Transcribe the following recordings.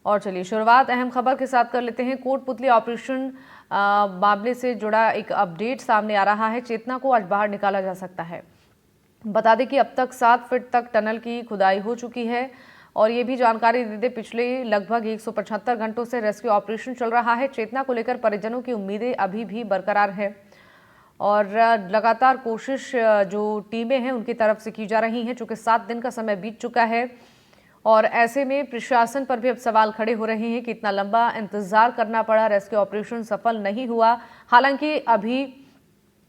और चलिए शुरुआत अहम खबर के साथ कर लेते हैं। कोटपुतली ऑपरेशन मामले से जुड़ा एक अपडेट सामने आ रहा है। चेतना को आज बाहर निकाला जा सकता है। बता दें कि अब तक 7 फीट तक टनल की खुदाई हो चुकी है और ये भी जानकारी दे दें, पिछले लगभग 175 घंटों से रेस्क्यू ऑपरेशन चल रहा है। चेतना को लेकर परिजनों की उम्मीदें अभी भी बरकरार है और लगातार कोशिश जो टीमें हैं उनकी तरफ से की जा रही हैं। चूंकि 7 दिन का समय बीत चुका है और ऐसे में प्रशासन पर भी अब सवाल खड़े हो रहे हैं कि इतना लंबा इंतजार करना पड़ा, रेस्क्यू ऑपरेशन सफल नहीं हुआ। हालांकि अभी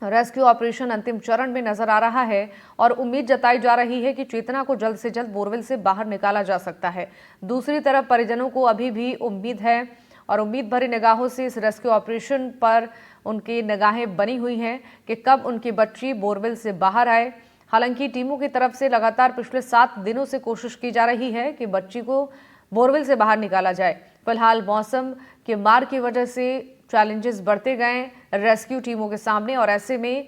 रेस्क्यू ऑपरेशन अंतिम चरण में नजर आ रहा है और उम्मीद जताई जा रही है कि चेतना को जल्द से जल्द बोरवेल से बाहर निकाला जा सकता है। दूसरी तरफ परिजनों को अभी भी उम्मीद है और उम्मीद भरी निगाहों से इस रेस्क्यू ऑपरेशन पर उनकी निगाहें बनी हुई हैं कि कब उनकी बच्ची बोरवेल से बाहर आए। हालांकि टीमों की तरफ से लगातार पिछले 7 दिनों से कोशिश की जा रही है कि बच्ची को बोरवेल से बाहर निकाला जाए। फिलहाल मौसम के मार की वजह से चैलेंजेस बढ़ते गए रेस्क्यू टीमों के सामने और ऐसे में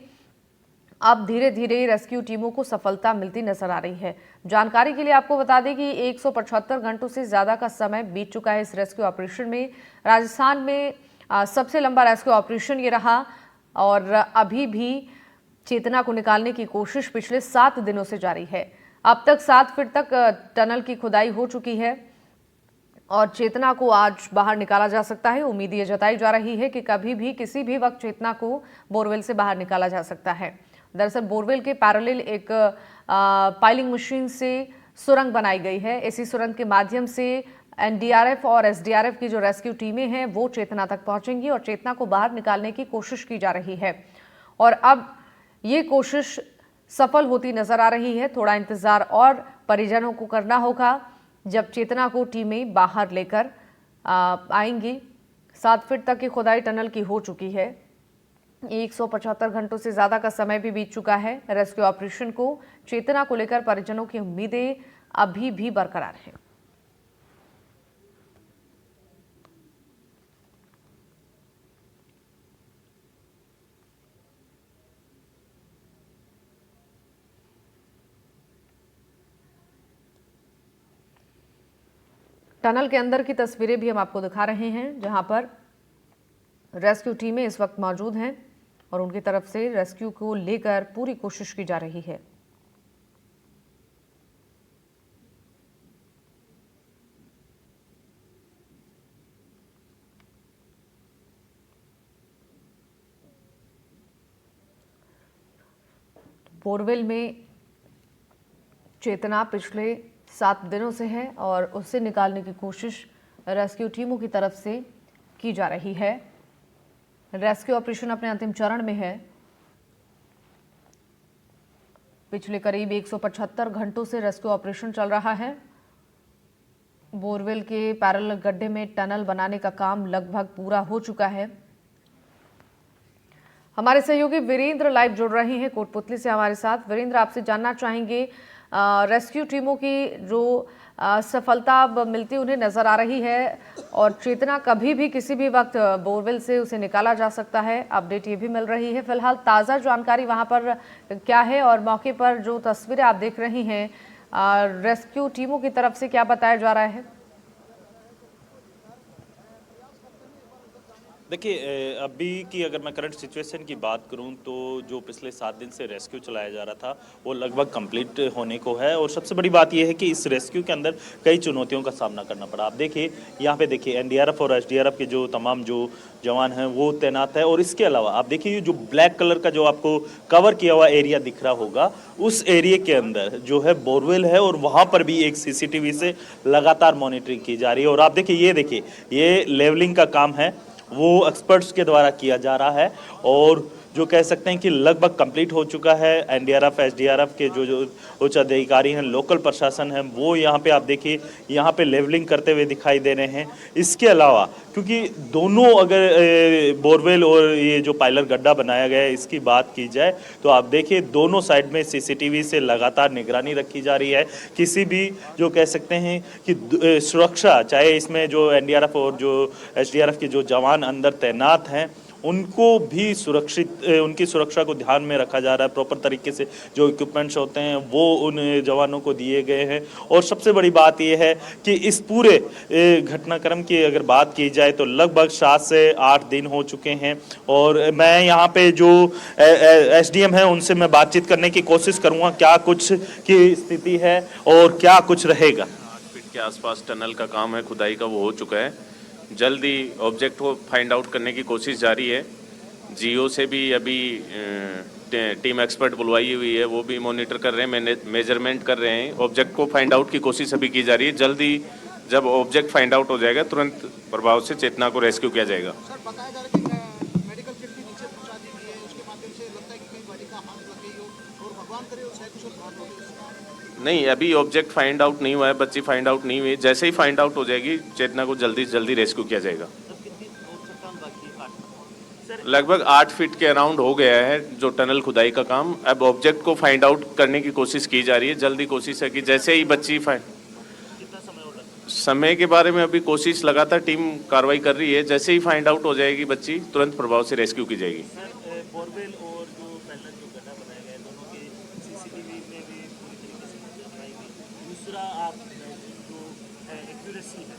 अब धीरे धीरे रेस्क्यू टीमों को सफलता मिलती नजर आ रही है। जानकारी के लिए आपको बता दें कि 175 घंटों से ज्यादा का समय बीत चुका है इस रेस्क्यू ऑपरेशन में। राजस्थान में सबसे लंबा रेस्क्यू ऑपरेशन ये रहा और अभी भी चेतना को निकालने की कोशिश पिछले 7 दिनों से जारी है। अब तक 7 फीट तक टनल की खुदाई हो चुकी है और चेतना को आज बाहर निकाला जा सकता है। उम्मीद ये जताई जा रही है कि कभी भी किसी भी वक्त चेतना को बोरवेल से बाहर निकाला जा सकता है। दरअसल बोरवेल के पैरेलल एक पाइलिंग मशीन से सुरंग बनाई गई है। इसी सुरंग के माध्यम से एनडीआरएफ और एसडीआरएफ की जो रेस्क्यू टीमें हैं वो चेतना तक पहुंचेंगी और चेतना को बाहर निकालने की कोशिश की जा रही है और अब ये कोशिश सफल होती नजर आ रही है। थोड़ा इंतजार और परिजनों को करना होगा जब चेतना को टीमें बाहर लेकर आएंगी। 7 फीट तक की खुदाई टनल की हो चुकी है। 175 घंटों से ज्यादा का समय भी बीत चुका है रेस्क्यू ऑपरेशन को। चेतना को लेकर परिजनों की उम्मीदें अभी भी बरकरार हैं। टनल के अंदर की तस्वीरें भी हम आपको दिखा रहे हैं जहां पर रेस्क्यू टीमें इस वक्त मौजूद हैं और उनकी तरफ से रेस्क्यू को लेकर पूरी कोशिश की जा रही है। बोरवेल में चेतना पिछले 7 दिनों से है और उससे निकालने की कोशिश रेस्क्यू टीमों की तरफ से की जा रही है। रेस्क्यू ऑपरेशन अपने अंतिम चरण में है। पिछले करीब 175 घंटों से रेस्क्यू ऑपरेशन चल रहा है। बोरवेल के पैरेलल गड्ढे में टनल बनाने का काम लगभग पूरा हो चुका है। हमारे सहयोगी वीरेंद्र लाइव जुड़ रहे हैं कोटपुतली से हमारे साथ। वीरेंद्र, आपसे जानना चाहेंगे रेस्क्यू टीमों की जो सफलता अब मिलती उन्हें नजर आ रही है और चेतना कभी भी किसी भी वक्त बोरवेल से उसे निकाला जा सकता है, अपडेट ये भी मिल रही है। फिलहाल ताज़ा जानकारी वहां पर क्या है और मौके पर जो तस्वीरें आप देख रही हैं रेस्क्यू टीमों की तरफ से क्या बताया जा रहा है? देखिए, अभी की अगर मैं करंट सिचुएशन की बात करूं तो जो पिछले 7 दिन से रेस्क्यू चलाया जा रहा था वो लगभग कंप्लीट होने को है और सबसे बड़ी बात यह है कि इस रेस्क्यू के अंदर कई चुनौतियों का सामना करना पड़ा। आप देखिए, यहाँ पे देखिए एनडीआरएफ और एसडीआरएफ के जो तमाम जो जवान हैं वो तैनात है और इसके अलावा आप देखिए जो ब्लैक कलर का जो आपको कवर किया हुआ एरिया दिख रहा होगा उस एरिया के अंदर जो है बोरवेल है और वहाँ पर भी एक सीसीटीवी से लगातार मॉनिटरिंग की जा रही है। और आप देखिए ये लेवलिंग का काम है वो एक्सपर्ट्स के द्वारा किया जा रहा है और जो कह सकते हैं कि लगभग कंप्लीट हो चुका है। एनडीआरएफ एसडीआरएफ के जो उच्च अधिकारी हैं, लोकल प्रशासन है, वो यहाँ पे आप देखिए यहाँ पे लेवलिंग करते हुए दिखाई दे रहे हैं। इसके अलावा क्योंकि दोनों अगर बोरवेल और ये जो पाइलर गड्ढा बनाया गया है इसकी बात की जाए तो आप देखिए दोनों साइड में सीसीटीवी से लगातार निगरानी रखी जा रही है। किसी भी जो कह सकते हैं कि सुरक्षा, चाहे इसमें जो एनडीआरएफ और जो एसडीआरएफ के जो जवान अंदर तैनात हैं उनको भी सुरक्षित उनकी सुरक्षा को ध्यान में रखा जा रहा है। प्रॉपर तरीके से जो इक्विपमेंट्स होते हैं वो उन जवानों को दिए गए हैं। और सबसे बड़ी बात यह है कि इस पूरे घटनाक्रम की अगर बात की जाए तो लगभग 7 से 8 दिन हो चुके हैं। और मैं यहाँ पे जो एसडीएम है उनसे मैं बातचीत करने की कोशिश करूँगा क्या कुछ की स्थिति है और क्या कुछ रहेगा। 8 फीट के आसपास टनल का काम है, खुदाई का वो हो चुका है। जल्द ही ऑब्जेक्ट को फाइंड आउट करने की कोशिश जारी है। जियो से भी अभी टीम एक्सपर्ट बुलवाई हुई है, वो भी मॉनिटर कर रहे हैं, मेजरमेंट कर रहे हैं। ऑब्जेक्ट को फाइंड आउट की कोशिश अभी की जा रही है। जल्द ही जब ऑब्जेक्ट फाइंड आउट हो जाएगा तुरंत प्रभाव से चेतना को रेस्क्यू किया जाएगा। सर बताया जा रहा है कि मेडिकल किट भी नीचे पहुंचा दी गई है, उसके माध्यम से लगता है कि कहीं बॉडी का हाथ लग गई हो और भगवान करे उसका कुछ प्राप्त हो। नहीं, अभी ऑब्जेक्ट फाइंड आउट नहीं हुआ है, बच्ची फाइंड आउट नहीं हुई। जैसे ही फाइंड आउट हो जाएगी चेतना को जल्दी से जल्दी रेस्क्यू किया जाएगा। लगभग 8 फीट के अराउंड हो गया है जो टनल खुदाई का काम। अब ऑब्जेक्ट को फाइंड आउट करने की कोशिश की जा रही है। जल्दी कोशिश है कि जैसे ही बच्ची समय के बारे में अभी कोशिश लगातार टीम कार्रवाई कर रही है। जैसे ही फाइंड आउट हो जाएगी बच्ची तुरंत प्रभाव से रेस्क्यू की जाएगी। बोरवेल और जो पहले जो गड्ढा बनाया गया है दोनों के सीसीटीवी में भी पूरी तरीके से नजर बनाई गई। दूसरा आप जो एक्यूरेसी है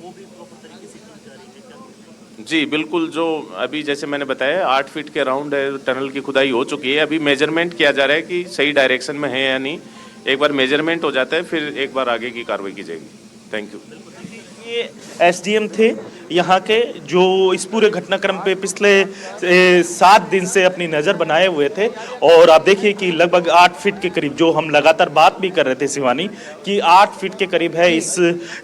वो भी प्रॉपर तरीके से की जा रही है क्या? जी बिल्कुल, जो अभी जैसे मैंने बताया 8 फीट के अराउंड टनल की खुदाई हो चुकी है। अभी मेजरमेंट किया जा रहा है कि सही डायरेक्शन में है या नहीं। एक बार मेजरमेंट हो जाता है फिर एक बार आगे की कार्रवाई की जाएगी। Thank you. ये एसडीएम थे यहाँ के जो इस पूरे घटनाक्रम पे पिछले 7 दिन से अपनी नज़र बनाए हुए थे। और आप देखिए कि लगभग 8 फीट के करीब, जो हम लगातार बात भी कर रहे थे शिवानी, कि 8 फीट के करीब है इस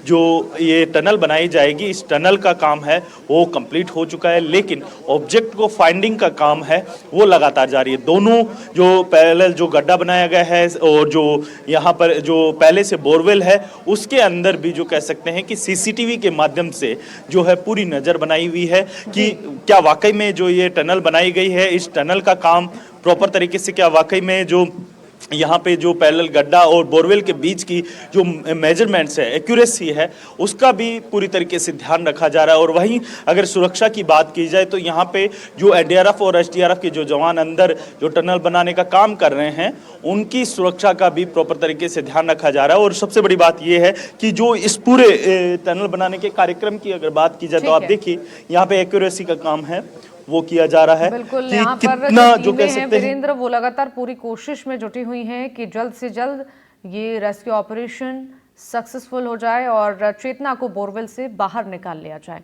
जो ये टनल बनाई जाएगी, इस टनल का काम है वो कंप्लीट हो चुका है। लेकिन ऑब्जेक्ट को फाइंडिंग का काम है वो लगातार जारी है। दोनों जो पैरेलल जो गड्ढा बनाया गया है और जो यहाँ पर जो पहले से बोरवेल है उसके अंदर भी जो कह सकते हैं कि सीसीटीवी के माध्यम से जो है पूरी नजर बनाई हुई है कि क्या वाकई में जो ये टनल बनाई गई है इस टनल का काम प्रॉपर तरीके से, क्या वाकई में जो यहाँ पे जो पैरेलल गड्ढा और बोरवेल के बीच की जो मेजरमेंट्स है, एक्यूरेसी है, उसका भी पूरी तरीके से ध्यान रखा जा रहा है। और वहीं अगर सुरक्षा की बात की जाए तो यहाँ पे जो एनडीआरएफ और एसडीआरएफ के जो जवान अंदर जो टनल बनाने का काम कर रहे हैं उनकी सुरक्षा का भी प्रॉपर तरीके से ध्यान रखा जा रहा है। और सबसे बड़ी बात यह है कि जो इस पूरे टनल बनाने के कार्यक्रम की अगर बात की जाए तो आप देखिए यहाँ पे एक्यूरेसी का काम है वो किया जा रहा है। बिल्कुल, कि यहाँ पर कितना जो कह हैं सकते हैं वीरेंद्र, वो लगातार पूरी कोशिश में जुटी हुई हैं कि जल्द से जल्द ये रेस्क्यू ऑपरेशन सक्सेसफुल हो जाए और चेतना को बोरवेल से बाहर निकाल लिया जाए।